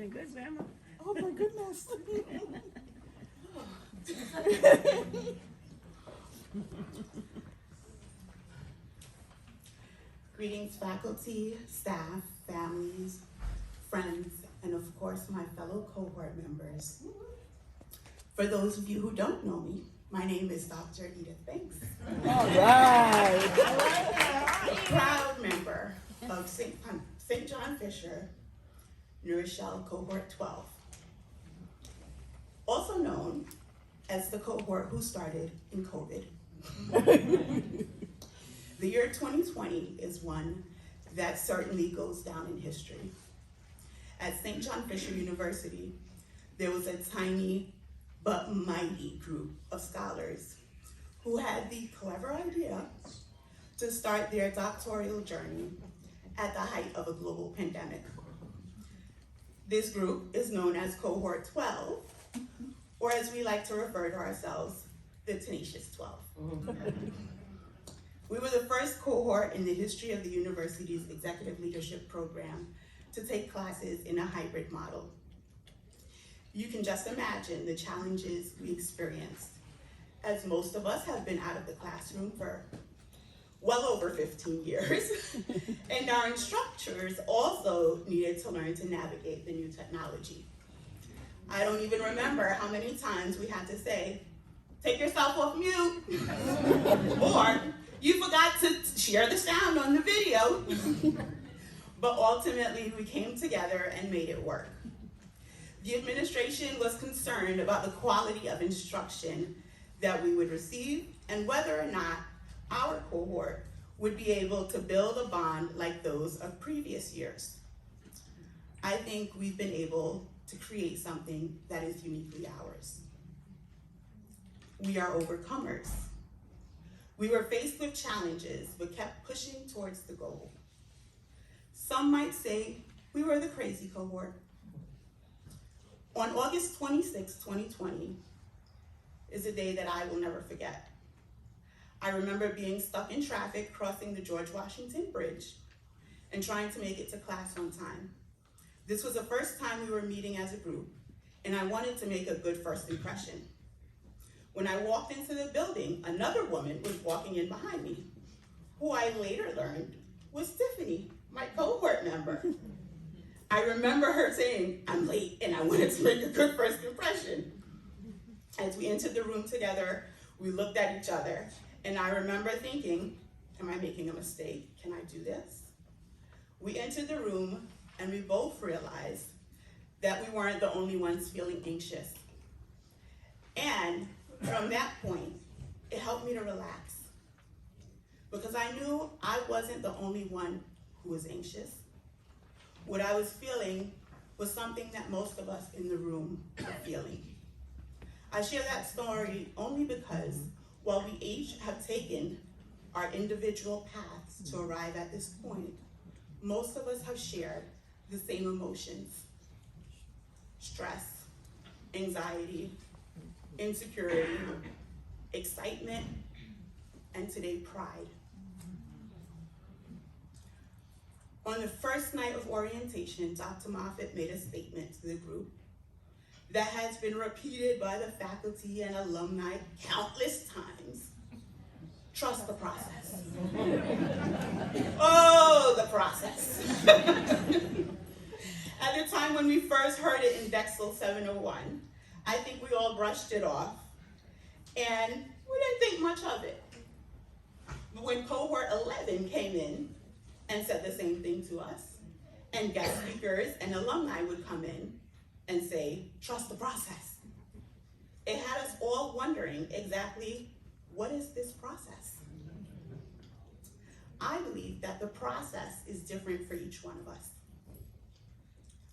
Feeling good, Grandma? Oh my goodness. Greetings, faculty, staff, families, friends, and of course my fellow cohort members. For those of you who don't know me, my name is Dr. Edith Banks. All right. A proud member of St. John Fisher, Rochelle Cohort 12. Also known as the cohort who started in COVID. The year 2020 is one that certainly goes down in history. At St. John Fisher University, there was a tiny but mighty group of scholars who had the clever idea to start their doctoral journey at the height of a global pandemic. This group is known as Cohort 12, or as we like to refer to ourselves, the Tenacious 12. We were the first cohort in the history of the university's executive leadership program to take classes in a hybrid model. You can just imagine the challenges we experienced, as most of us have been out of the classroom for well over 15 years, and our instructors also needed to learn to navigate the new technology. I don't even remember how many times we had to say, take yourself off mute, or you forgot to share the sound on the video. But ultimately, we came together and made it work. The administration was concerned about the quality of instruction that we would receive and whether or not our cohort would be able to build a bond like those of previous years. I think we've been able to create something that is uniquely ours. We are overcomers. We were faced with challenges, but kept pushing towards the goal. Some might say we were the crazy cohort. On August 26, 2020, is a day that I will never forget. I remember being stuck in traffic crossing the George Washington Bridge and trying to make it to class on time. This was the first time we were meeting as a group, and I wanted to make a good first impression. When I walked into the building, another woman was walking in behind me, who I later learned was Tiffany, my cohort member. I remember her saying, I'm late and I wanted to make a good first impression. As we entered the room together, we looked at each other, and I remember thinking, am I making a mistake? Can I do this? We entered the room and we both realized that we weren't the only ones feeling anxious. And from that point, it helped me to relax, because I knew I wasn't the only one who was anxious. What I was feeling was something that most of us in the room were feeling. I share that story only because while we each have taken our individual paths to arrive at this point, most of us have shared the same emotions: stress, anxiety, insecurity, excitement, and today, pride. On the first night of orientation, Dr. Moffitt made a statement to the group that has been repeated by the faculty and alumni countless times. Trust the process. Oh, the process. At the time when we first heard it in Dexel 701, I think we all brushed it off, and we didn't think much of it. But when Cohort 11 came in and said the same thing to us, and guest speakers and alumni would come in and say, trust the process, it had us all wondering exactly, what is this process? I believe that the process is different for each one of us.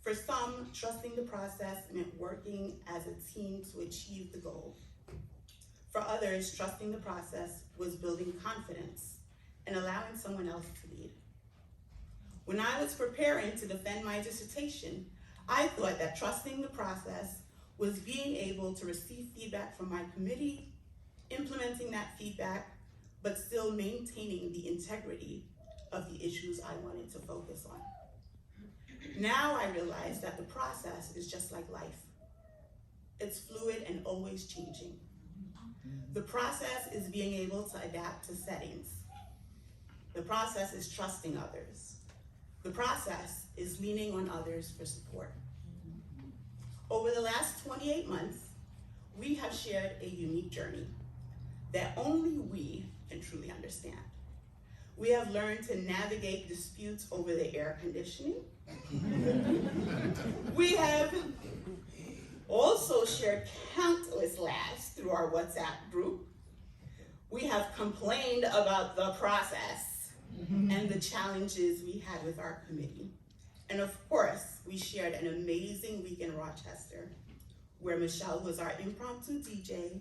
For some, trusting the process meant working as a team to achieve the goal. For others, trusting the process was building confidence and allowing someone else to lead. When I was preparing to defend my dissertation, I thought that trusting the process was being able to receive feedback from my committee, implementing that feedback, but still maintaining the integrity of the issues I wanted to focus on. Now I realize that the process is just like life. It's fluid and always changing. The process is being able to adapt to settings. The process is trusting others. The process is leaning on others for support. Over the last 28 months, we have shared a unique journey that only we can truly understand. We have learned to navigate disputes over the air conditioning. We have also shared countless laughs through our WhatsApp group. We have complained about the process and the challenges we had with our committee. And of course, we shared an amazing week in Rochester, where Michelle was our impromptu DJ,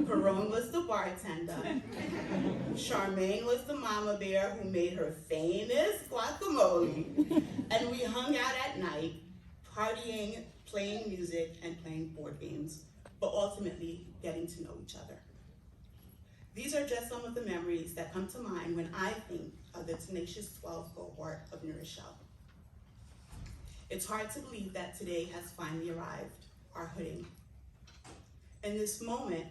Perone was the bartender, Charmaine was the mama bear who made her famous guacamole, and we hung out at night, partying, playing music, and playing board games, but ultimately getting to know each other. These are just some of the memories that come to mind when I think of the tenacious 12 cohort of New Rochelle. It's hard to believe that today has finally arrived, our hooding. And this moment,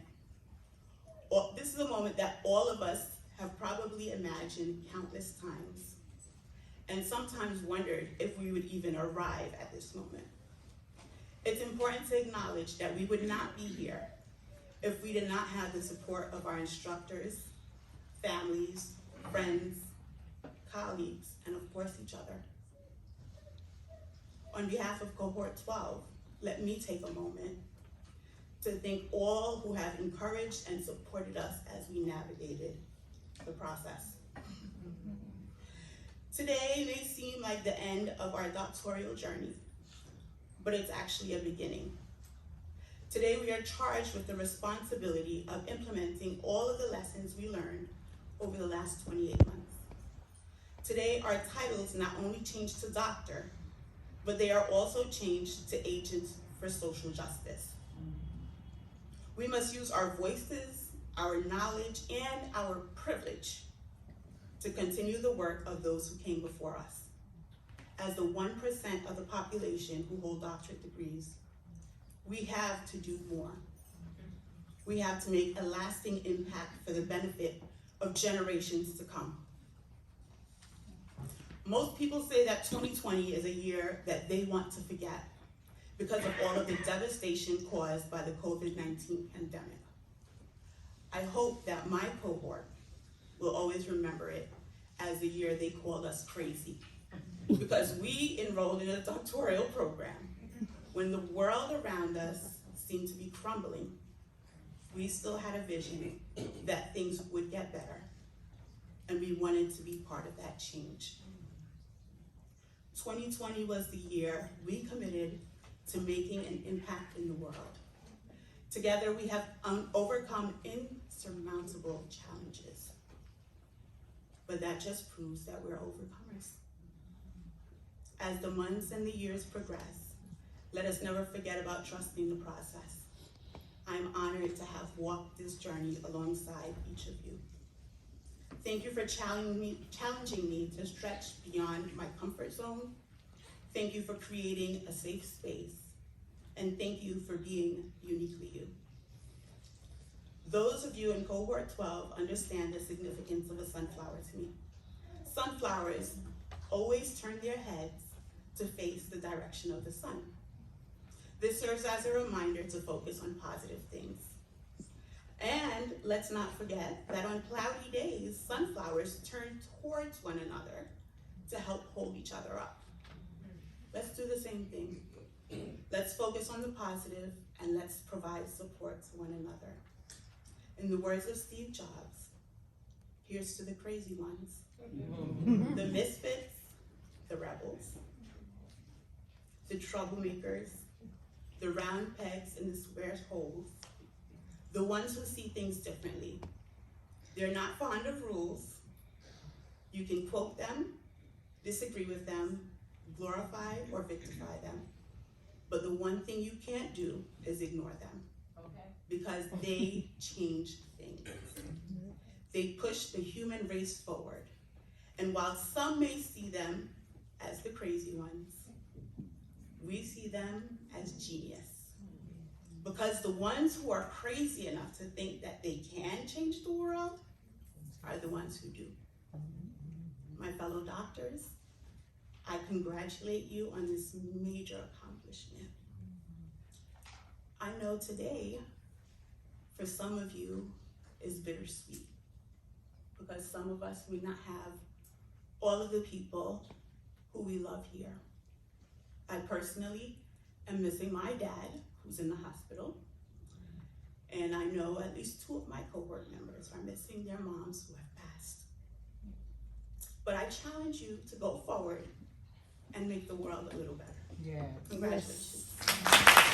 this is a moment that all of us have probably imagined countless times, and sometimes wondered if we would even arrive at this moment. It's important to acknowledge that we would not be here if we did not have the support of our instructors, families, friends, colleagues, and of course each other. On behalf of Cohort 12, let me take a moment to thank all who have encouraged and supported us as we navigated the process. Today may seem like the end of our doctoral journey, but it's actually a beginning. Today we are charged with the responsibility of implementing all of the lessons we learned over the last 28 months. Today our titles not only change to doctor, but they are also changed to agents for social justice. We must use our voices, our knowledge, and our privilege to continue the work of those who came before us. As the 1% of the population who hold doctorate degrees, we have to do more. We have to make a lasting impact for the benefit of generations to come. Most people say that 2020 is a year that they want to forget because of all of the devastation caused by the COVID-19 pandemic. I hope that my cohort will always remember it as the year they called us crazy, because we enrolled in a doctoral program when the world around us seemed to be crumbling. We still had a vision that things would get better, and we wanted to be part of that change. 2020 was the year we committed to making an impact in the world. Together we have overcome insurmountable challenges, but that just proves that we're overcomers. As the months and the years progress, let us never forget about trusting the process. I'm honored to have walked this journey alongside each of you. Thank you for challenging me to stretch beyond my comfort zone. Thank you for creating a safe space. And thank you for being uniquely you. Those of you in Cohort 12 understand the significance of a sunflower to me. Sunflowers always turn their heads to face the direction of the sun. This serves as a reminder to focus on positive things. And let's not forget that on cloudy days, sunflowers turn towards one another to help hold each other up. Let's do the same thing. Let's focus on the positive and let's provide support to one another. In the words of Steve Jobs, here's to the crazy ones, the misfits, the rebels, the troublemakers, the round pegs in the square holes, the ones who see things differently. They're not fond of rules. You can quote them, disagree with them, glorify or victify them. But the one thing you can't do is ignore them. Okay. Because they change things. They push the human race forward. And while some may see them as the crazy ones, we see them as genius. Because the ones who are crazy enough to think that they can change the world are the ones who do. My fellow doctors, I congratulate you on this major accomplishment. I know today, for some of you, is bittersweet, because some of us may not have all of the people who we love here. I personally am missing my dad, who's in the hospital, and I know at least 2 of my cohort members are missing their moms who have passed. But I challenge you to go forward and make the world a little better. Yeah. Congratulations. Yes.